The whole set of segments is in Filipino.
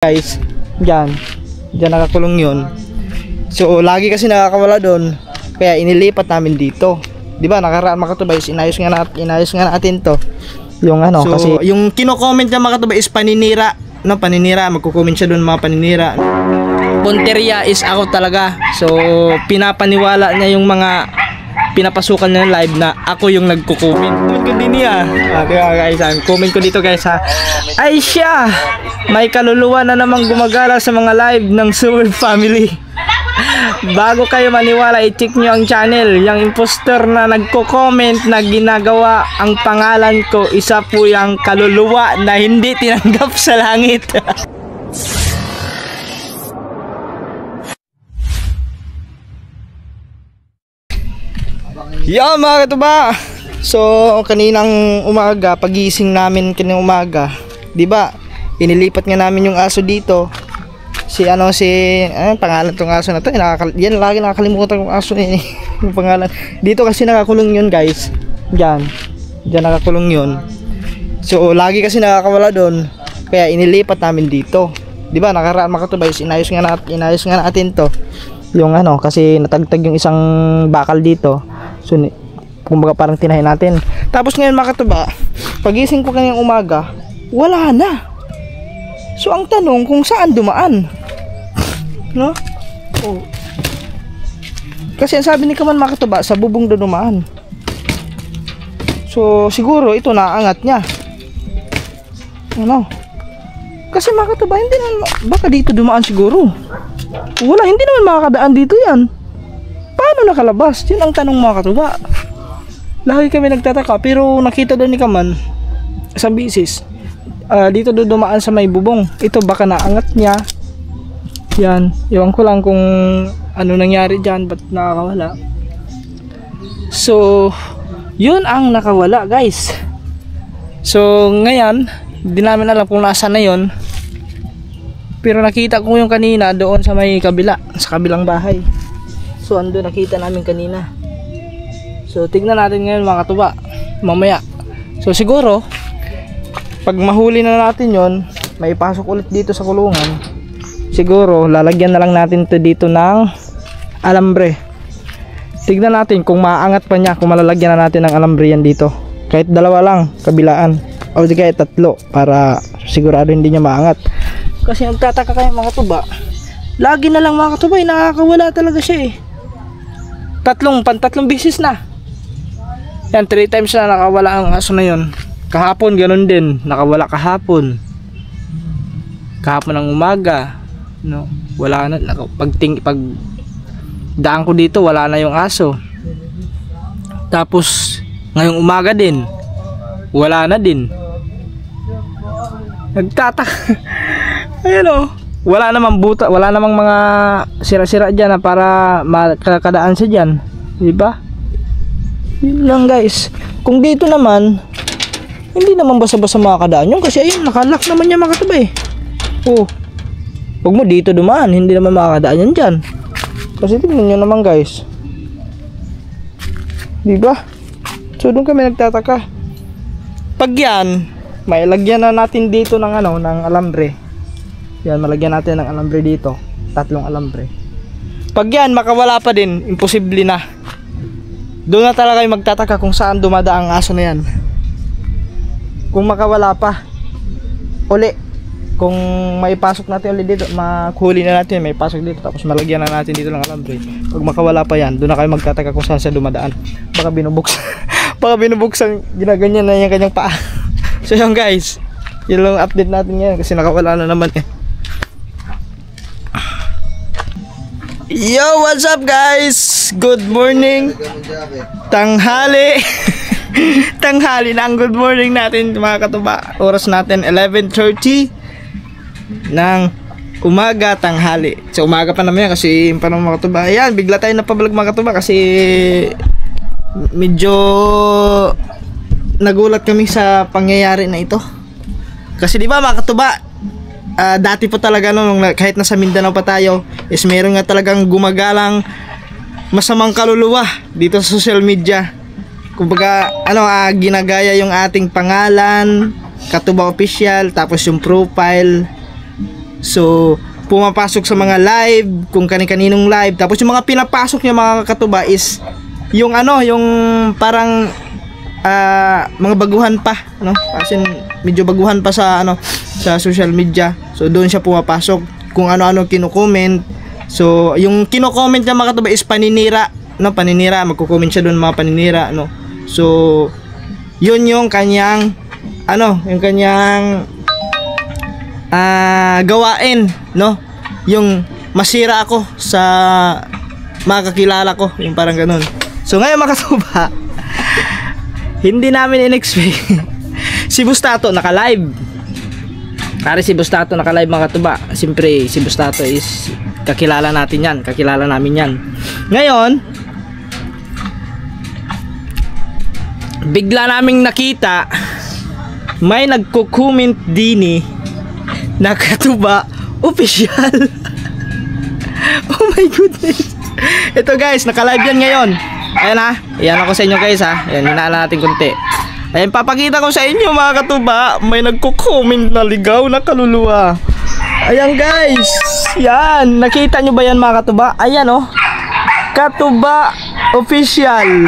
Guys, diyan nakakulong yun. So lagi kasi nakakawala doon, kaya inilipat namin dito. Di ba nakaraan mga katubay, inayos nga natin to. Yung ano, so, kasi yung kino-comment niya mga katubay is paninira, no, paninira, magko-comment siya doon mga paninira. Punteria is ako talaga. So pinapaniwala niya yung mga pinapasukan niya ng live na ako yung nagko-comment. Comment ko din niya. Guys, comment ko dito guys ha. Ay siya, may kaluluwa na namang gumagala sa mga live ng Super Family. Bago kayo maniwala, i-check nyo ang channel. Yung imposter na nagko-comment na ginagawa ang pangalan ko, isa po yung kaluluwa na hindi tinanggap sa langit. Yo mga katuba. So kaninang umaga, pagising namin kaninang umaga, 'di ba? Inilipat nga namin yung aso dito. Pangalan tong aso na to, yan lagi nakakalimutan yung aso eh. Yung pangalan. Dito kasi nakakulong yun, guys. Diyan nakakulong yun. So lagi kasi nakakawala doon, kaya inilipat namin dito. 'Di ba? Nakaraan mga katuba, inayos nga natin to. Yung ano, kasi natagtag yung isang bakal dito. So kumbaga parang tinahin natin. Tapos ngayon mga katuba, pagising ko kanyang umaga, wala na. So ang tanong kung saan dumaan, no? Oh. Kasi ang sabi ni Kaman mga katuba, sa bubong do dumaan. So siguro ito naangat niya, ano? Kasi mga katuba, hindi naman, baka dito dumaan siguro. Wala, hindi naman makakadaan dito yan. Paano nakalabas? Yun ang tanong mga katuba. Lagi kami nagtataka, pero nakita doon ni Kaman sa bisis, dito doon dumaan sa may bubong. Ito baka naangat niya. Yan, iwan ko lang kung ano nangyari dyan, ba't nakakawala. So yun ang nakawala guys. So ngayon di namin alam kung nasaan na yun, pero nakita ko yung kanina doon sa may kabila, sa kabilang bahay. So ando nakita namin kanina. So tignan natin ngayon mga katuba, mamaya. So siguro pag mahuli na natin yon, may pasok ulit dito sa kulungan. Siguro lalagyan na lang natin to dito ng alambre. Tignan natin kung maangat pa niya, kung malalagyan na natin ng alambre yan dito. Kahit dalawa lang kabilaan, o di kahit tatlo, para sigurado hindi niya maangat. Kasi nagtataka kayo mga tuba, lagi na lang mga katuba, nakakawala talaga siya eh. Tatlong bisis na. Yan, 3 times na nakawala ang aso na yun. Kahapon ganun din, nakawala kahapon ng umaga, no? Wala na, pag daan ko dito wala na yung aso. Tapos ngayong umaga din wala na din. Nagtataka. Ayun o, wala namang buta, wala namang mga sira-sira dyan na para makakadaan siya dyan, diba? Yun lang guys. Kung dito naman, hindi naman basa-basa makakadaan yun, kasi ayun, nakalock naman niya mga katuba eh. Oh, huwag mo dito dumaan, hindi naman makakadaan yan dyan. Kasi tingnan nyo naman guys, diba? So doon kami nagtataka. Pag yan, may lagyan na natin dito ng ano, ng alambre. Yan, malagyan natin ng alambre dito, 3 alambre. Pag yan makawala pa din, imposible na. Doon na talaga kayo magtataka kung saan dumadaang aso na yan. Kung makawala pa uli, kung may pasok natin ulit dito, maghuli na natin, may pasok dito, tapos malagyan na natin dito ng alambre. Pag makawala pa yan, doon na kayo magtataka kung saan siya dumadaan. Baka binubuksan, ginaganyan na yung kanyang paa. So yun guys, yun lang update natin ngayon, kasi nakawala na naman eh. Yo, what's up guys? Good morning. Tanghali. Tanghali na ang good morning natin mga katuba. Oras natin 11:30 ng umaga, tanghali. So umaga pa naman yan kasi pa naman mga katuba. Ayan, bigla tayo napablog mga katuba kasi medyo nagulat kami sa pangyayari na ito. Kasi di ba mga katuba, dati po talaga nung kahit nasa Mindanao pa tayo, is meron nga talagang gumagalang masamang kaluluwa dito sa social media. Kumbaga ginagaya yung ating pangalan, Katuba Official, tapos yung profile, So, pumapasok sa mga live, kung kani-kaninong live. Tapos yung mga pinapasok niya mga katuba is yung ano, yung parang mga baguhan pa, no? Kasi medyo baguhan pa sa ano, sa social media. So doon siya pumapasok kung ano-ano kino-comment. So yung kino-comment niya mga katuba is paninira, no? Paninira, magko-comment siya doon mga paninira, no? So yun yung kanyang ano, yung kanyang gawain, no? Yung masira ako sa mga kakilala ko, yung parang ganun. So ngayon mga katuba, hindi namin in-expect si Bustato naka-live. Pare, si Bustato naka-live mga katuba. Siyempre si Bustato is kakilala natin yan, kakilala namin yan. Ngayon bigla naming nakita may nagko-comment din na katuba official. Oh my goodness. Ito guys, naka-live yan ngayon. Ayan ha, ayan ako sa inyo guys ha. Ayan, hinala natin kunti. Ayan, papakita ko sa inyo mga katuba. May nagko-comment na ligaw na kaluluwa. Ayan guys, yan, nakita nyo ba yan mga katuba? Ayan oh, katuba official.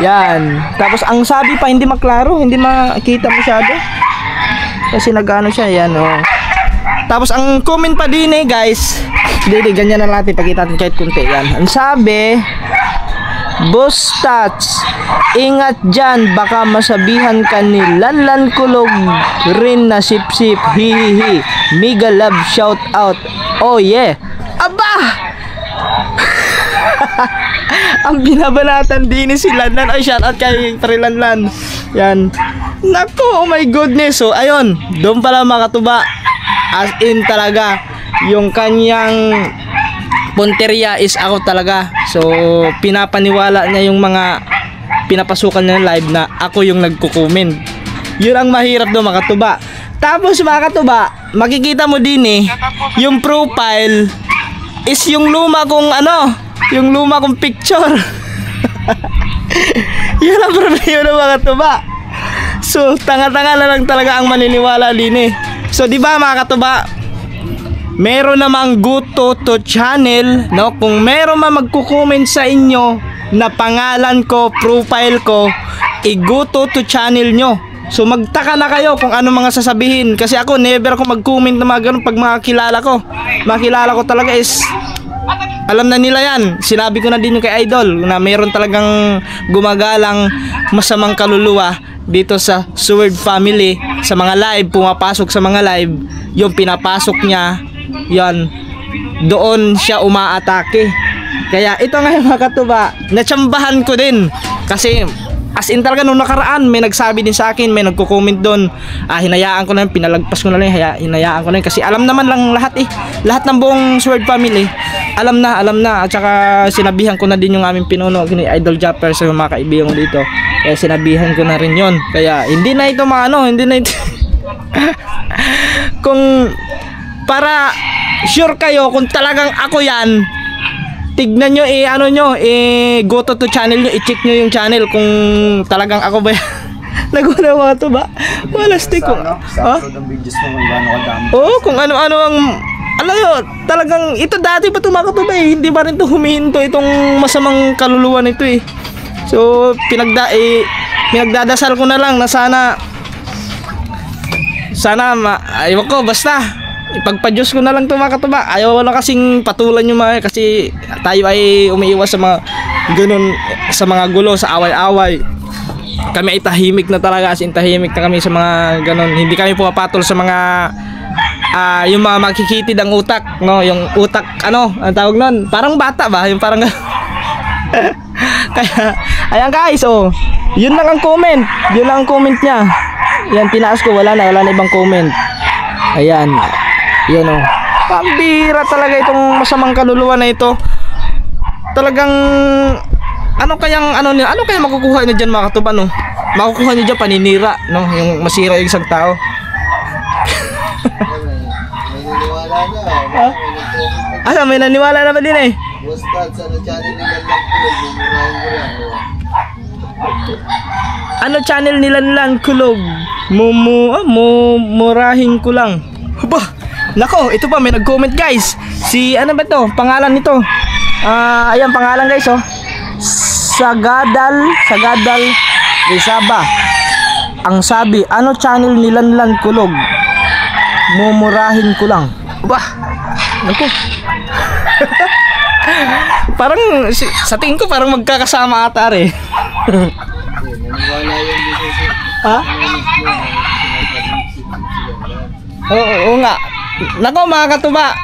Yan, tapos ang sabi pa hindi maklaro, hindi makita masyado kasi nagano siya, yan oh. Tapos ang comment pa din guys, hindi, ganyan na natin, pakita natin kahit kunti. Yan, ang sabi, Bustats, ingat dyan, baka masabihan ka ni Lanlan Kulog rin na sip-sip, hihihi, mega love shout out, oh yeah. Aba! Ang binabanatan din si Lanlan. Ay, shout out kay Trilanlan. Yan, naku, oh my goodness. So ayun, doon pala mga katuba, as in talaga yung kanyang punteriya is ako talaga. So pinapaniwala niya yung mga pinapasukan niya ng live na ako yung nagko-comment. Yun ang mahirap doon mga katuba. Tapos mga katuba, makikita mo din yung profile is yung luma kong ano, yung luma kong picture. Yun ang problema ng mga katuba. So tanga-tanga na lang talaga ang maniniwala din So di ba mga katuba, meron namang Guto to channel, no? Kung meron man magko-comment sa inyo na pangalan ko, profile ko, i-Guto to channel nyo. So magtaka na kayo kung ano mga sasabihin, kasi ako never ako mag-comment na mga ganun pag makakilala ko. Makilala ko talaga is alam na nila yan. Sinabi ko na din yung kay Idol na meron talagang gumagalang masamang kaluluwa dito sa Sword Family. Sa mga live, pumapasok sa mga live, yung pinapasok niya, yan, doon siya umaatake. Kaya ito ngayon mga katuba, natsambahan ko din. Kasi as in talaga nung nakaraan, may nagsabi din sa akin, may nagko-comment doon. Hinayaan ko na yun, pinalagpas ko na lang, hinayaan ko na yun. Kasi alam naman lang lahat lahat ng buong Sword Family, alam na. At saka sinabihan ko na din yung aming pinuno, Idol Japper, sa mga kaibigan ko dito. Kaya sinabihan ko na rin yon. Kaya hindi na ito hindi na ito kung para sure kayo kung talagang ako yan, tignan nyo ano nyo, go to channel nyo, i-check nyo yung channel kung talagang ako ba yan. Naguna mga to ba? Wala stick ko. Oo, kung ano-ano ang alam nyo, talagang ito dati pa ito mga katuba hindi ba rin ito humihinto itong masamang kaluluwa nito So pinagdadasal ko na lang na sana ayaw ko, basta ipagpa-Diyos ko na lang ito mga katuba. Ayaw ko na kasing patulan yung mga, kasi tayo ay umiiwas sa mga ganun, sa mga gulo, sa away-away. Kami ay tahimik na talaga, as in tahimik na kami sa mga ganun. Hindi kami pumapatol sa mga yung mga makikitid ang utak, no? Yung utak, ano, ang tawag nun? Parang bata ba? Yung parang kaya, ayan guys, yun lang ang comment. Yun lang ang comment niya. Yan, tinaas ko, wala na ibang comment. Ayan. Yan pambira talaga itong masamang kaluluwa na ito. Talagang ano kaya makukuha niya diyan mga katuba, no? Makukuha niya diyan paninira, no? Yung masira yung isang tao. May naniwala na ba din Ano channel nila Lanlan Kulog? Murahin ko lang. Aba, Nako, ito pa, may nag-comment guys. Si, ano ba to? Pangalan nito. Ayan, pangalan guys, oh. Sagadal Rizaba. Ang sabi, ano channel nilanlan kulog? Mumurahin ko lang. Bah, nako. Parang, sa tingin ko parang magkakasama ata rin. Ha? Oo nga. Nako mga katuba.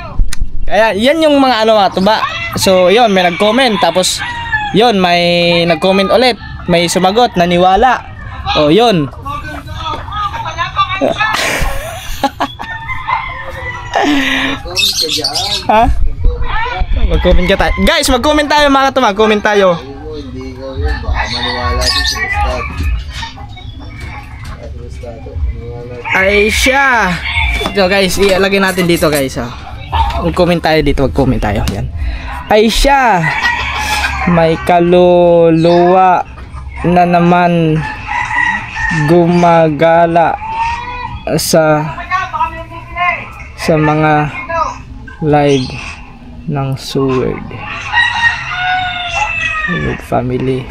Kaya yan yung mga ano mga tuba. So yon, may nag-comment tapos yon, may nag-comment ulit, may sumagot, naniwala. O yon. Ha? Mag-comment ka tayo. Guys, mag-comment tayo mga katuba, comment tayo. Hindi ikaw yun, baka maniwala din si Bustad. Ay siya. Ito guys, ilagay natin dito guys. Mag-comment tayo dito, mag-comment tayo. Yan. Ay siya. May kaluluwa na naman gumagala sa mga live ng Sword family.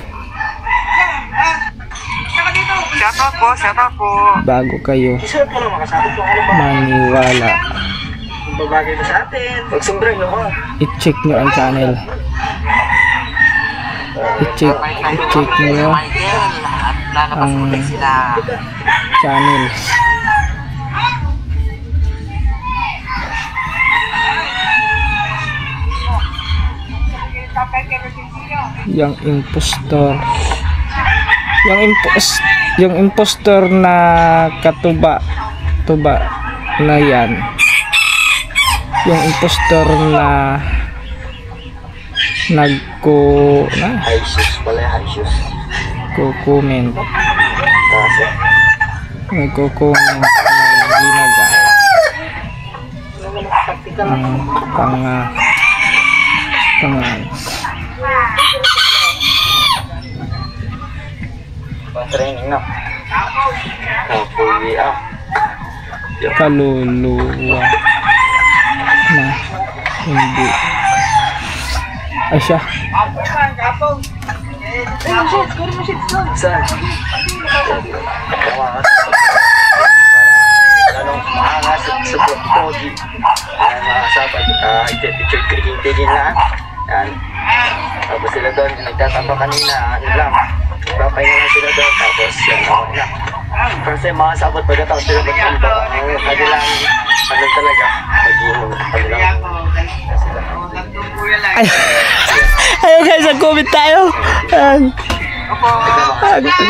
Shout out po. Bago kayo maniwala, babagay mo sa atin. Magsumbrang ako. I-check nyo ang channel. I-check nyo ang channel. Yung impostor. Yung impostor na katuba na yan. Yung impostor na nagko-comment. Nagko-comment na ginagaya training na. Kaluluwa na hindi. Ay siya. Saan? Anong maangasap sa pogi? Ayan mga sapat. Teacher tingin na. Yan. Tapos sila doon, nagtatamba kanina. Ano lang. Papahinga lang sila doon. Tapos yan ako na. Kasi mga sabot pagkatapos sila magtamba. Ang kanilang ano talaga. Kanilang Ayun guys, nag-comment tayo.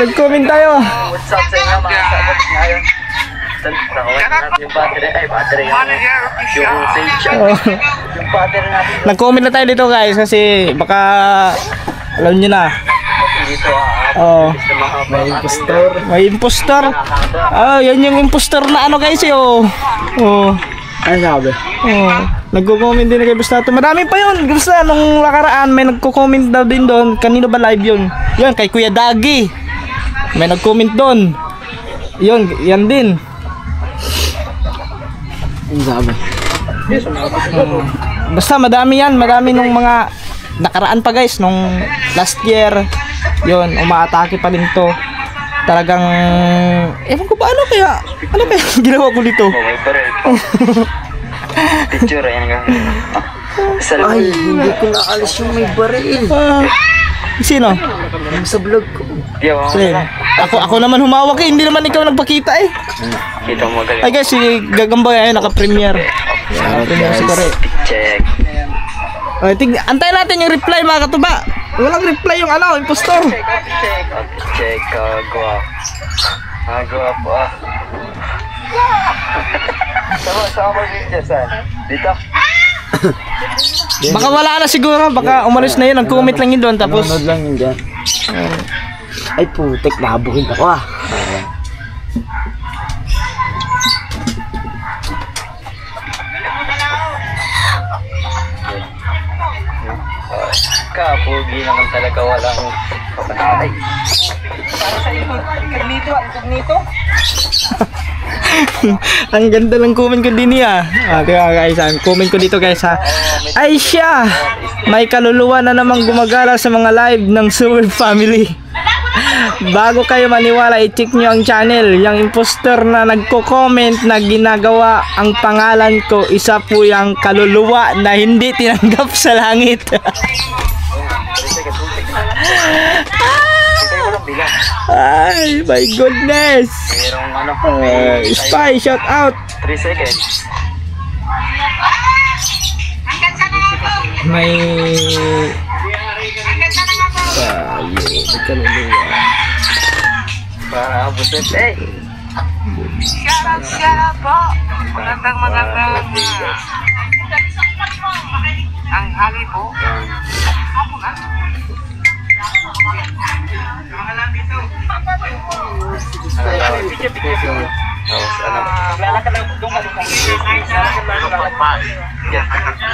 Nag-comment tayo. What's up sa inyo mga sabot ngayon? Nakuha natin yung battery. Ay, battery. Yung save shot. Yung battery natin. Nag-comment na tayo dito guys kasi baka alam nyo na. Dito may impostor. May impostor. Yan yung impostor na ano guys ano sabi? Nagko-comment din na kay Bustato. Marami pa yun. Basta nung nakaraan may nagko-comment daw din doon. Kanino ba live yun? Yun, kay Kuya Dagi. May nag-comment doon. Yun, yan din. Ano sabi? Basta madami yan. Madami nung mga nakaraan pa guys. Nung last year. Yun, umaatake pa din to. Talagang ewan ko ba ano kaya ginawa ko dito. Picture yan nga. Ay, hindi ko naalis yung may baril. Sino? Yung sa vlog ko. Ako naman humawak hindi naman ikaw nagpakita Kita mo galing. Ay guys, si Gagambay ayun naka-premiere. Naka-premiere si Kore. Check. Antayin natin yung reply mga katuba. Walang reply yung impostor. Check, gawa po Sama video saan? Dito? Baka wala na siguro, baka umalis na yun, nag-comment lang yun doon tapos nanonood lang yun dyan. Ay putik, nabuhin ako Kapugi naman talaga, walang kapatay. para sa incognito. Ang ganda ng comment ko din niya. Diba guys, ang comment ko dito guys ha. Ay siya, may kaluluwa na namang gumagala sa mga live ng Super Family. Bago kayo maniwala, i-check nyo ang channel. Yung imposter na nagko-comment na ginagawa ang pangalan ko, isa po yung kaluluwa na hindi tinanggap sa langit. Ay, my goodness. Merong ano, Spy, shout out. 3 seconds. May kaluluwa. Para buset eh. Shut po. Magandang. Ang hali po. Ako na.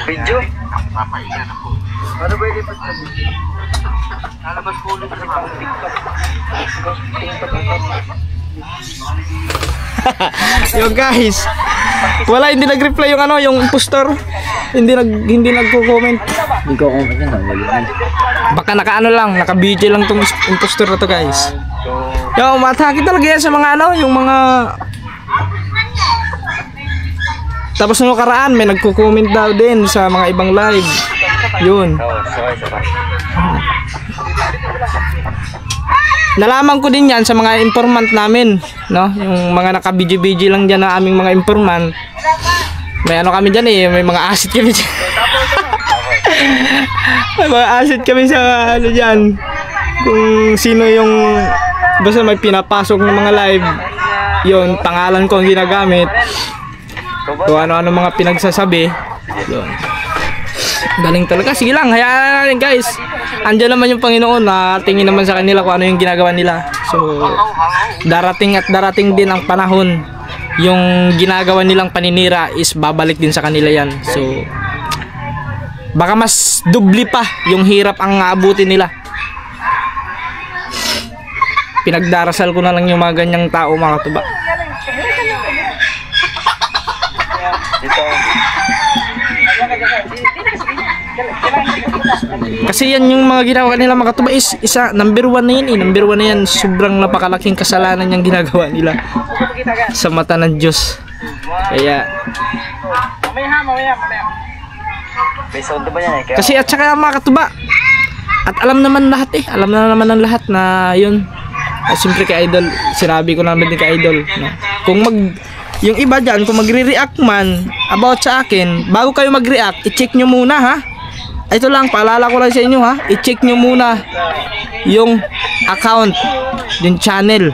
Video? Ano ba ilipat sa video? Lalabas ko ulit sa TikTok. Yo guys, wala, hindi nag-reply yung ano, yung impostor. Hindi nagko-comment. Hindi ko comment yun, wala. Baka naka-ano lang, naka-video lang tong impostor na to guys. Yo, matake talaga yan sa mga ano, yung mga. Tapos nung nakaraan may nagko-comment daw din sa mga ibang live. Yun. Nalaman ko din yan sa mga informant namin, no? Yung mga naka-BG lang diyan na aming mga informant. May ano kami diyan eh, may mga asset kami diyan. May mga asset kami sa ano diyan. Kung sino yung basta may pinapasok ng mga live, yun, pangalan ko ang ginagamit. Kung ano-ano mga pinagsasabi, yun. Galing talaga. Sige lang, hayaan natin guys. Andiyan naman yung Panginoon na tingin naman sa kanila kung ano yung ginagawa nila. So, darating at darating din ang panahon. Yung ginagawa nilang paninira is babalik din sa kanila yan. So, baka mas dubli pa yung hirap ang aabutin nila. Pinagdarasal ko na lang yung mga ganyang tao, mga katuba. Kasi yan yung mga ginagawa nila, mga katuba, is isa, number 1 na yan eh. Number 1 na yan. Sobrang napakalaking kasalanan yung ginagawa nila sa mata ng Diyos. Kaya May sound ba yan eh? kasi at saka mga katuba, at alam naman lahat eh. Alam na naman ng lahat na yun. Siyempre kay Idol, sinabi ko naman din kay Idol, no? Kung yung iba dyan, kung magre-react man about sa akin, bago kayo mag-react, i-check nyo muna ha. Ito lang, paalala ko lang sa inyo ha. I-check nyo muna yung account, yung channel.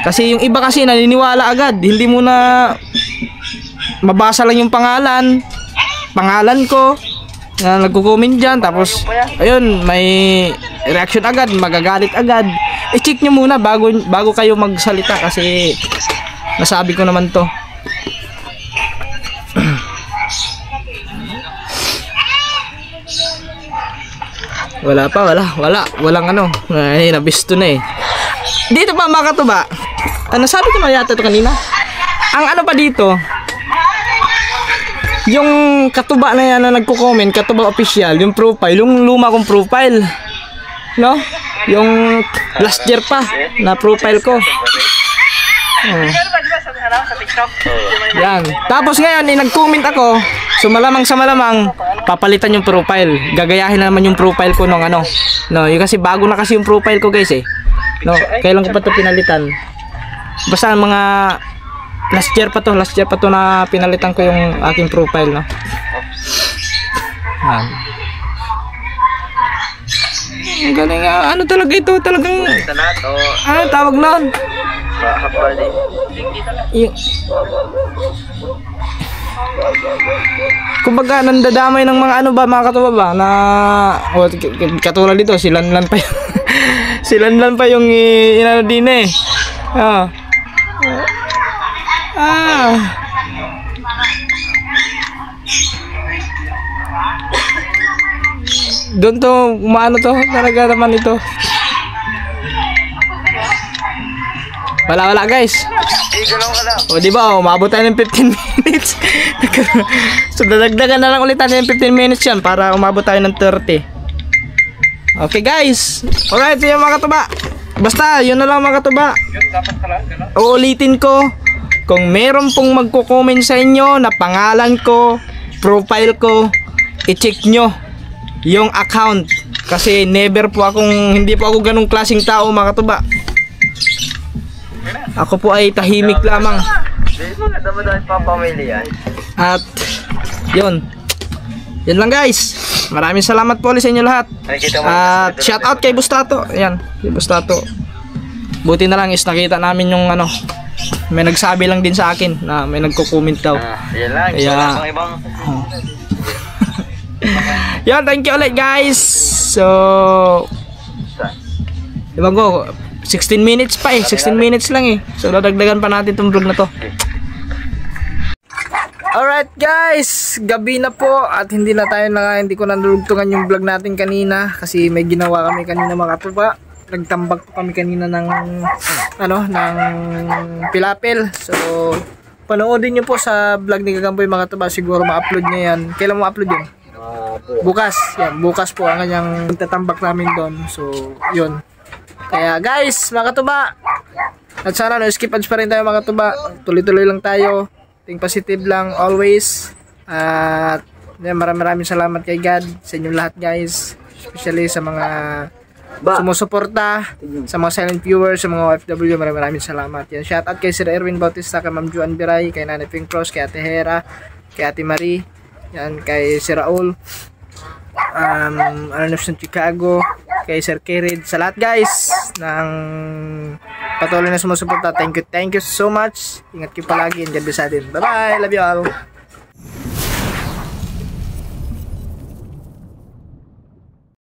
Kasi yung iba kasi naniniwala agad. Hindi muna mabasa lang yung pangalan ko na nagko-comment dyan. Tapos, ayun, may reaction agad, magagalit agad. I-check nyo muna bago kayo magsalita kasi nasabi ko naman to. Walang ano. Ay, nabisto na eh. Dito pa mga katuba. Nasabi ko na yata ito kanina. Ang ano pa dito, yung katuba na yan na nagko-comment, katuba official, yung profile, yung luma kong profile. No? Yung last year pa na profile ko. Yan. Tapos ngayon, nag-comment ako. So malamang sa malamang papalitan yung profile. Gagayahin na naman yung profile ko nung ano. No, yung kasi bago na kasi yung profile ko, guys eh. No, kailan ko pa 'to pinalitan? Basta mga last year pa to na pinalitan ko yung aking profile, no. Yan. Ang galing, ano talaga ito, talagang ano tawag noon? Kumbaga nandadamay ng mga ano ba, mga katuba ba na katulad dito, silanlan pa yung silanlan pa yung inano din eh. Doon to, umaano to, talaga naman ito. Wala guys. Igulong ka lang. O di ba, umabot tayo ng 15 minutes. So dadagdagan na lang ulit natin ng 15 minutes yan para umabot tayo ng 30. Okay guys. Alright, yun mga katuba. Basta, yun na lang mga katuba. Uulitin ko, kung meron pong magko-comment sa inyo na pangalan ko, profile ko, i-check nyo yung account. Kasi never po akong, hindi po ako ganung klaseng tao mga katuba. Ako po ay tahimik lamang. Hindi mo na dapat papamili yan. At yun. Yan lang guys. Maraming salamat po ulit sa inyo lahat. Nakikita mo. At shout out kay Bustato. Ayan, kay Bustato. Buti na lang is nakita namin yung ano. May nagsabi lang din sa akin na may nagko-comment daw. Yan lang. Kaya, Wala pang ibang. yan, thank you ulit guys. So, diba ko, 16 minutes pa eh. 16 minutes lang eh. So, dadagdagan pa natin itong vlog na to. Alright guys, gabi na po at hindi ko nalulugtungan yung vlog natin kanina kasi may ginawa kami kanina mga katuba. Nagtambak po kami kanina ng pilapil. So panoodin niyo po sa vlog ni Gagamboy mga katuba, siguro ma-upload niya yan. Kailan mo upload yun? Bukas. Yan, bukas po ang kanyang tatambak namin doon. So yun. Kaya guys, mga katuba, at sana no skip ads pa rin tayo mga katuba. Tuloy-tuloy lang tayo. Think positive lang always. At maraming salamat kay God sa inyong lahat guys, especially sa mga sumusuporta, sa mga silent viewers, sa mga OFW. Maraming salamat. Yan, shout out kay Sir Erwin Bautista, kay Ma'am Juan Biray, kay Nanay Pink Cross, kay Ate Hera, kay Ate Marie, yan, kay Sir Raul, Anonymous ng Chicago, kay Sir Kerid, sa lahat guys ng patuloy na sumusuporta. Thank you so much. Ingat kayo palagi and God bless din. Bye bye, love you all.